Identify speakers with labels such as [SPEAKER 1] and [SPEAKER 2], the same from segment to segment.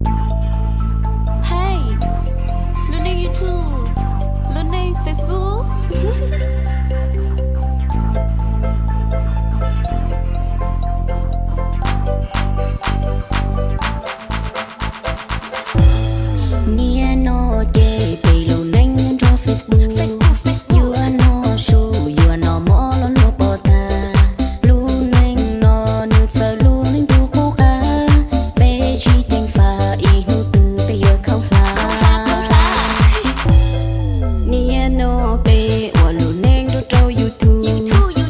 [SPEAKER 1] Hey, luôn lên YouTube, luôn lên Facebook.
[SPEAKER 2] Nia no che te lo neng cho Facebook. You are no show, you are no more lo lo pota. Lu neng no nu tsa lu neng tu ku ka. Be chi teng fa I nu tu be yo khâu la. Nia no be o lu neng do trâu YouTube.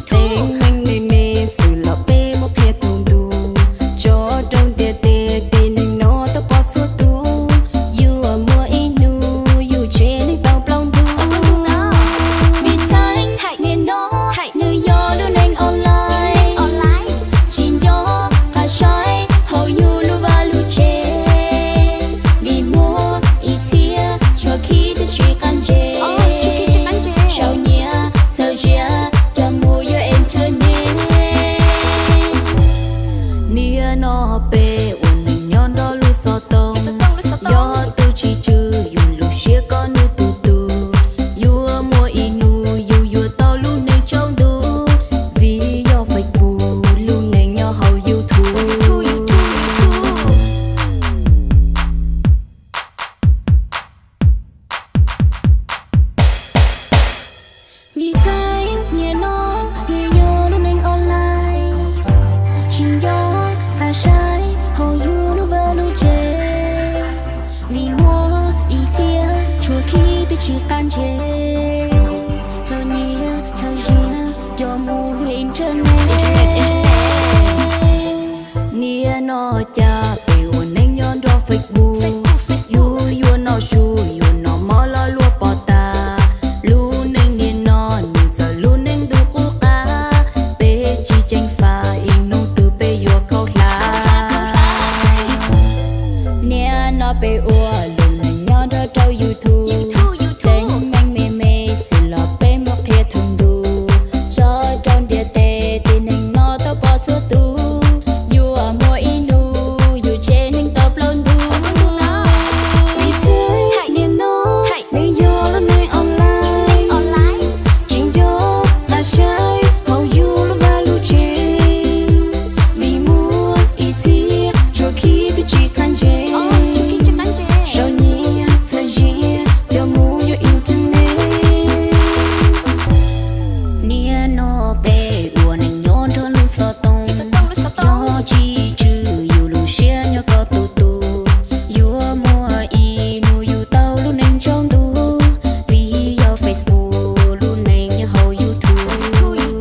[SPEAKER 2] Teng neng me me su lo be mo phe tung du. Cho trong tia tia tia neng no ta pot su tu. You are more inu, you trên tàu plong tu. Bị thanh, nên nó, nơi yo luôn anh online. Chín yo, cả trái, hầu you lu ba lu chê. Vì mua, ý thia, cho khi tôi chỉ cần chê. Sao nhia, sao chia, cho mua yo internet. Nia nó bê, uốn nành nhon đó lu so tông. Yo tu chi chư, you lu xia con nu tu tu. You are more inu, you tao lu nành trong du. Vì yo phải bù, lu nành yo hầu you thu. Vì thấy nhẹ nó, người yo lu nành online. Chính yo, cả trái, hầu you lu vơ lu chê. Vì mua ý thia, chua khi tôi chỉ can chê. Cho nhia, sao chia, cho mua internet. Nia no cha, bề ổn anh nhon cho Facebook. You no shoe, you no mò lo lua bỏ ta. Lu neng nia no, nu giờ lu neng du cu ca. Bê chi chanh pha, in nung từ bê yo khâu la. Nia no bê ua, lu neng nhon cho trâu YouTube.